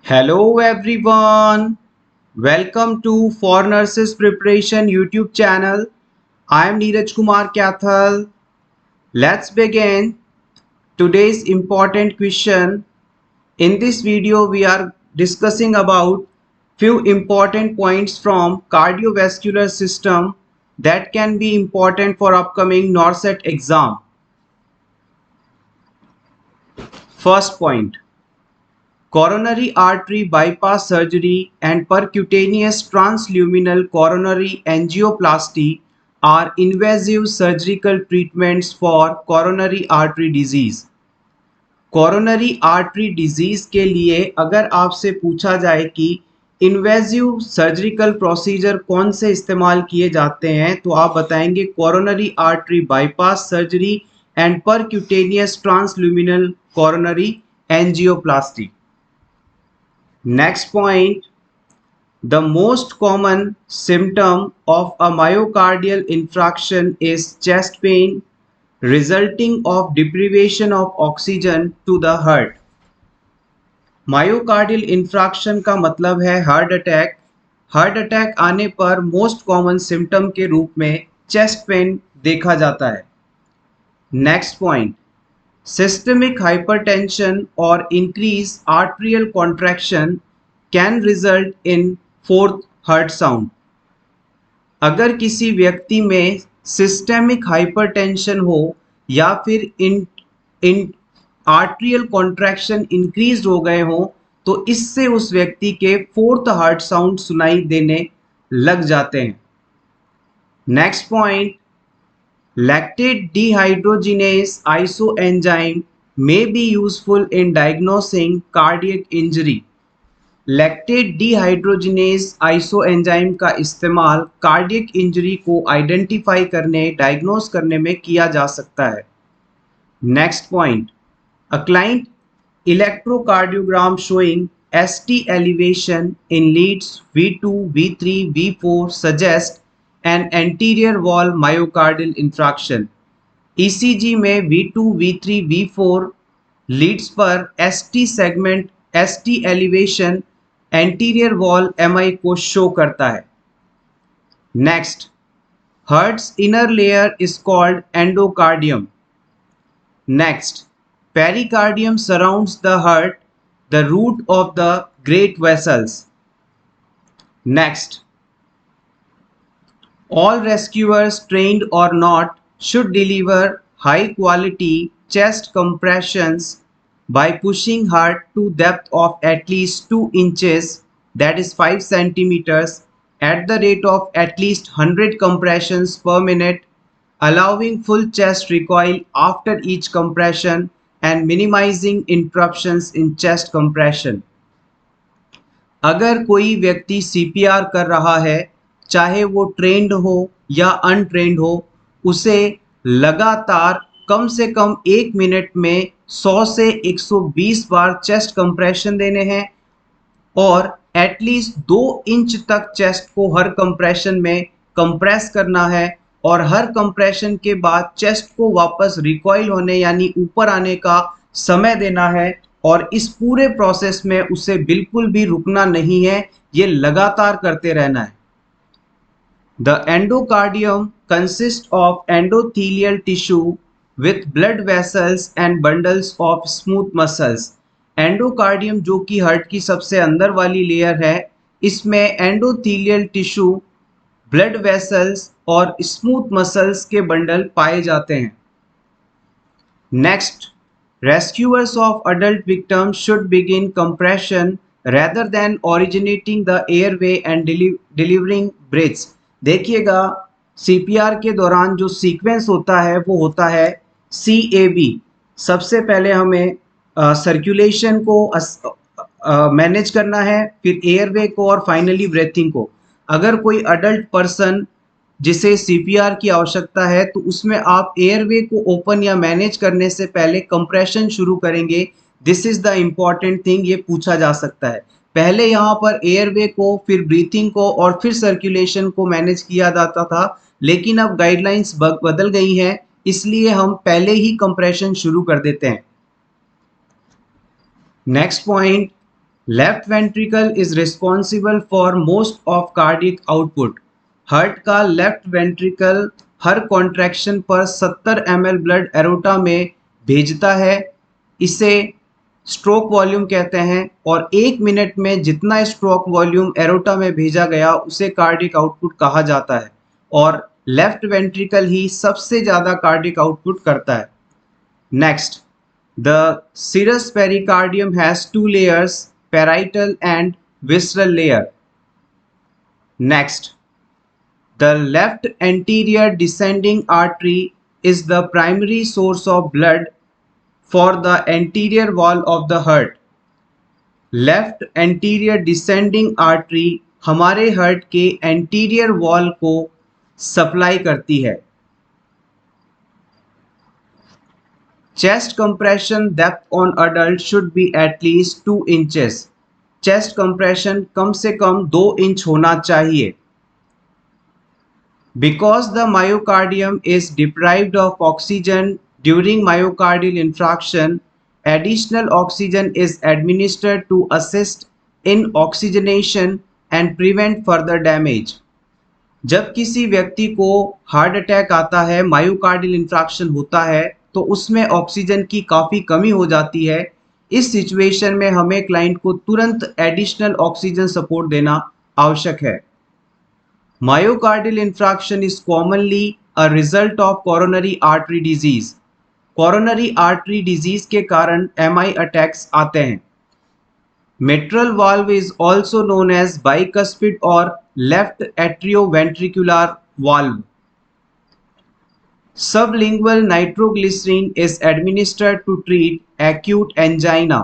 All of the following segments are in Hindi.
Hello everyone. Welcome to For Nurses Preparation YouTube channel. I am Neeraj Kumar Kathal. Let's begin today's important question. In this video we are discussing about few important points from cardiovascular system that can be important for upcoming NORCET exam. First point: coronary artery bypass surgery and percutaneous transluminal coronary angioplasty are invasive surgical treatments for coronary artery disease. Coronary artery disease के लिए अगर आपसे पूछा जाए कि इन्वेजिव सर्जिकल प्रोसीजर कौन से इस्तेमाल किए जाते हैं तो आप बताएंगे coronary artery bypass surgery and percutaneous transluminal coronary angioplasty. Next point: the most common symptom of a myocardial infarction is chest pain resulting of deprivation of oxygen to the heart. Myocardial infraction का मतलब है हार्ट अटैक. हार्ट अटैक आने पर मोस्ट कॉमन सिम्टम के रूप में चेस्ट पेन देखा जाता है. Next point: systemic hypertension or increased arterial contraction can result in fourth heart sound. अगर किसी व्यक्ति में सिस्टेमिक हाइपरटेंशन हो या फिर इन आर्ट्रियल कॉन्ट्रैक्शन इंक्रीज हो गए हो तो इससे उस व्यक्ति के फोर्थ हार्ट साउंड सुनाई देने लग जाते हैं. Next point: lactate dehydrogenase isoenzyme may be useful in diagnosing cardiac injury. Lactate dehydrogenase isoenzyme का इस्तेमाल कार्डियक इंजरी को आइडेंटिफाई करने डायग्नोस करने में किया जा सकता है. Next point: a client electrocardiogram showing ST elevation in leads V2, V3, V4 suggest an anterior wall myocardial infarction. ECG में V2, V3, V4 लीड्स पर ST segment ST elevation anterior wall MI को शो करता है. Next: hearts inner layer is called endocardium. Next: pericardium surrounds the heart, the root of the great vessels. Next: all rescuers trained or not should deliver high quality chest compressions by pushing heart to depth of at least 2 inches, that is 5 centimeters, at the rate of at least 100 compressions per minute, allowing full chest recoil after each compression and minimizing interruptions in chest compression. अगर कोई व्यक्ति CPR कर रहा है चाहे वो ट्रेंड हो या अनट्रेंड हो उसे लगातार कम से कम 1 मिनट में 100 से 120 बार चेस्ट कंप्रेशन देने हैं और एटलीस्ट 2 इंच तक चेस्ट को हर कंप्रेशन में कंप्रेस करना है और हर कंप्रेशन के बाद चेस्ट को वापस रिकॉइल होने यानी ऊपर आने का समय देना है और इस पूरे प्रोसेस में उसे बिल्कुल भी रुकना नहीं है, ये लगातार करते रहना है. The endocardium consists of endothelial tissue with blood vessels and bundles of smooth muscles. Endocardium जो कि हार्ट की सबसे अंदर वाली लेयर है, इसमें एंडोथीलियल टिश्यू, ब्लड वेसल्स और स्मूथ मसल्स के बंडल पाए जाते हैं. Next: rescuers of adult victims should begin compression rather than originating the airway and delivering breaths. देखिएगा CPR के दौरान जो सीक्वेंस होता है वो होता है CAB. सबसे पहले हमें सर्कुलेशन को मैनेज करना है, फिर एयरवे को और फाइनली ब्रेथिंग को. अगर कोई अडल्ट पर्सन जिसे CPR की आवश्यकता है तो उसमें आप एयरवे को ओपन या मैनेज करने से पहले कंप्रेशन शुरू करेंगे. This is the important thing, ये पूछा जा सकता है. पहले यहाँ पर एयरवे को, फिर ब्रीथिंग को और फिर सर्कुलेशन को मैनेज किया जाता था, लेकिन अब गाइडलाइंस बदल गई हैं, इसलिए हम पहले ही कंप्रेशन शुरू कर देते हैं. Next point: left ventricle is responsible for most of cardiac output. Heart का लेफ्ट वेंट्रिकल हर कॉन्ट्रैक्शन पर 70 ml ब्लड एरोटा में भेजता है। इसे स्ट्रोक वॉल्यूम कहते हैं और 1 मिनट में जितना स्ट्रोक वॉल्यूम एरोटा में भेजा गया उसे कार्डियक आउटपुट कहा जाता है और लेफ्ट वेंट्रिकल ही सबसे ज़्यादा कार्डियक आउटपुट करता है। Next, the serous pericardium has two layers, parietal and visceral layer. Next, the left anterior descending artery is the primary source of blood for the anterior wall of the heart. Left anterior descending artery हमारे हार्ट के एंटीरियर वॉल को सप्लाई करती है। Chest compression depth on adult should be at least 2 inches. Chest compression कम से कम 2 इंच होना चाहिए। Because the myocardium is deprived of oxygen during myocardial infarction, additional oxygen is administered to assist in oxygenation and prevent further damage. जब किसी व्यक्ति को हार्ट अटैक आता है, मायोकार्डियल इंफ्रैक्शन होता है, तो उसमें ऑक्सीजन की काफ़ी कमी हो जाती है। इस सिचुएशन में हमें क्लाइंट को तुरंत एडिशनल ऑक्सीजन सपोर्ट देना आवश्यक है। Myocardial infraction is commonly a result of coronary artery disease. Coronary artery disease के कारण एमआई अटैक्स आते हैं। Mitral valve is also known as bicuspid or left atrioventricular valve. Sublingual nitroglycerin is administered to treat acute angina.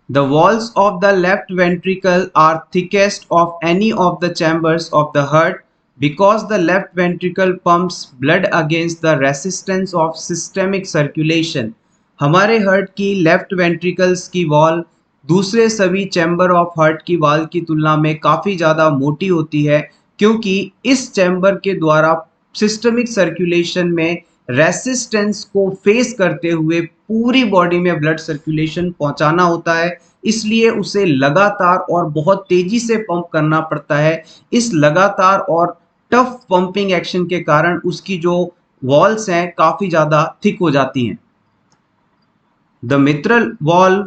The walls of the left ventricle are thickest of any of the chambers of the heart because the left ventricle pumps blood against the resistance of systemic circulation. हमारे हार्ट की लेफ्ट वेंट्रिकल्स की वॉल दूसरे सभी चैम्बर ऑफ हार्ट की वॉल की तुलना में काफ़ी ज़्यादा मोटी होती है क्योंकि इस चैम्बर के द्वारा सिस्टमिक सर्कुलेशन में रेसिस्टेंस को फेस करते हुए पूरी बॉडी में ब्लड सर्कुलेशन पहुंचाना होता है, इसलिए उसे लगातार और बहुत तेजी से पंप करना पड़ता है। इस लगातार और टफ पंपिंग एक्शन के कारण उसकी जो वॉल्स हैं काफ़ी ज़्यादा थिक हो जाती हैं। The mitral valve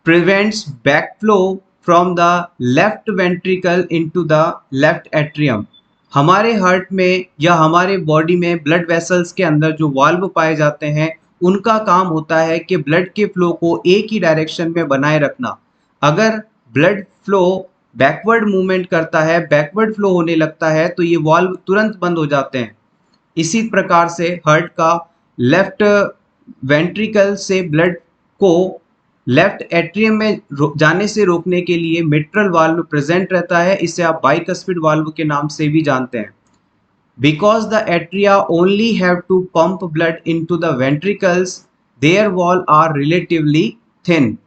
prevents backflow from the left ventricle into the left atrium. हमारे हार्ट में या हमारे बॉडी में ब्लड वेसल्स के अंदर जो वाल्व पाए जाते हैं उनका काम होता है कि ब्लड के फ्लो को एक ही डायरेक्शन में बनाए रखना। अगर ब्लड फ्लो बैकवर्ड मूवमेंट करता है, बैकवर्ड फ्लो होने लगता है तो ये वाल्व तुरंत बंद हो जाते हैं। इसी प्रकार से हार्ट का लेफ्ट वेंट्रिकल से ब्लड को लेफ्ट एट्रियम में जाने से रोकने के लिए मिट्रल वाल्व प्रेजेंट रहता है। इसे आप बाइकस्पिड वाल्व के नाम से भी जानते हैं। Because the atria only have to pump blood into the ventricles, their wall are relatively thin.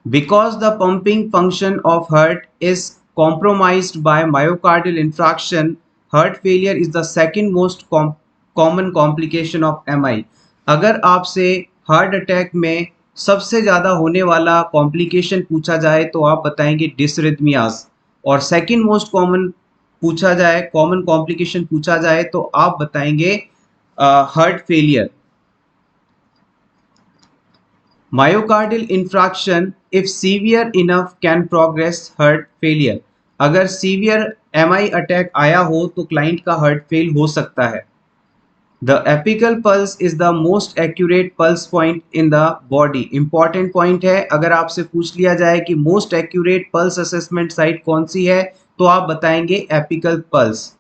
Because the pumping function of heart is compromised by myocardial infarction, heart failure is the second most common complication of MI. अगर आपसे हार्ट अटैक में सबसे ज़्यादा होने वाला कॉम्प्लिकेशन पूछा जाए तो आप बताएंगे डिसरिथमियास, और सेकंड मोस्ट कॉमन पूछा जाए, कॉमन कॉम्प्लिकेशन पूछा जाए तो आप बताएंगे heart failure. Myocardial infraction if severe enough can progress heart failure. अगर सीवियर एमआई अटैक आया हो तो क्लाइंट का हार्ट फेल हो सकता है। The apical pulse is the most accurate pulse point in the body. Important point है, अगर आपसे पूछ लिया जाए कि most accurate pulse assessment site कौन सी है तो आप बताएंगे apical pulse.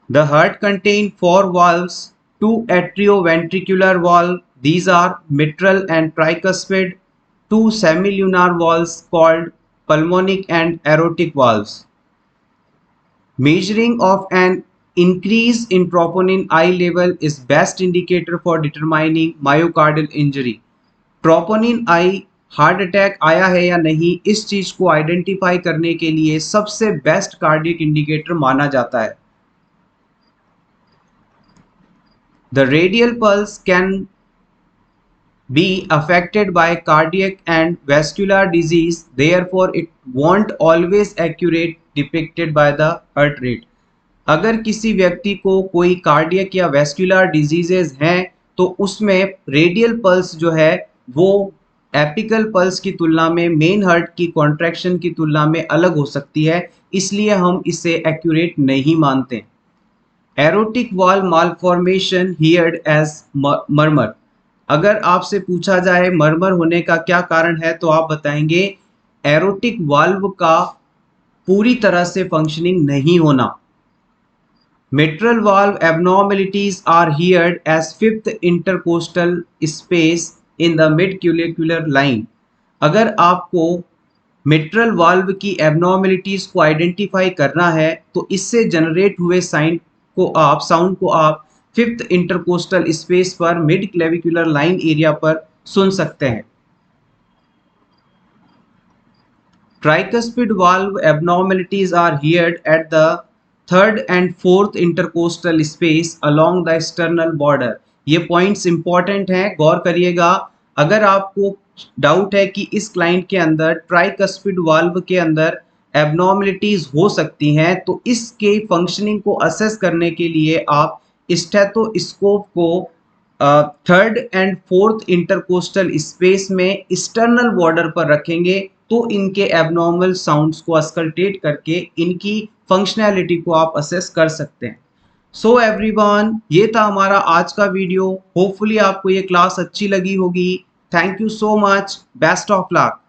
The heart contain 4 valves, 2 atrioventricular valve, these are mitral and tricuspid, 2 semilunar valves called pulmonic and aortic valves. Measuring of an increase in troponin I level is best indicator for determining myocardial injury. Troponin I heart attack आया है या नहीं इस चीज को आइडेंटिफाई करने के लिए सबसे बेस्ट कार्डियक इंडिकेटर माना जाता है। The radial pulse can be affected by cardiac and vascular disease, therefore it won't always accurate depicted by the heart rate. अगर किसी व्यक्ति को कोई कार्डियक या वेस्कुलर डिजीजेज हैं तो उसमें रेडियल पल्स जो है वो एपिकल पल्स की तुलना में मेन हार्ट की कॉन्ट्रैक्शन की तुलना में अलग हो सकती है, इसलिए हम इसे एक्यूरेट नहीं मानते। Aortic valve malformation heard as murmur. अगर आपसे पूछा जाए मर्मर होने का क्या कारण है तो आप बताएंगे एरोटिक वाल्व का पूरी तरह से फंक्शनिंग नहीं होना। Mitral valve abnormalities are heard as fifth intercostal space in the mid-clavicular line. अगर आपको मिट्रल वाल्व की एबनॉर्मेलिटीज को आइडेंटिफाई करना है तो इससे जनरेट हुए साउंड को आप फिफ्थ इंटरकोस्टल स्पेस पर मिड क्लेविकुलर लाइन एरिया पर सुन सकते हैं। Tricuspid valve abnormalities are heard at the third and fourth intercostal space along the external border. ये पॉइंट्स इंपॉर्टेंट हैं, गौर करिएगा। अगर आपको डाउट है कि इस क्लाइंट के अंदर ट्राइकस्पिड वाल्व के अंदर एबनॉर्मलिटीज हो सकती हैं तो इसके फंक्शनिंग को असेस करने के लिए आप स्टेथोस्कोप को third and fourth intercostal space में एक्सटर्नल बॉर्डर पर रखेंगे तो इनके एबनॉर्मल साउंड्स को अस्कल्टेट करके इनकी फंक्शनैलिटी को आप असेस कर सकते हैं। सो एवरीवन, ये था हमारा आज का वीडियो। होपफुली आपको ये क्लास अच्छी लगी होगी। Thank you so much. Best of luck.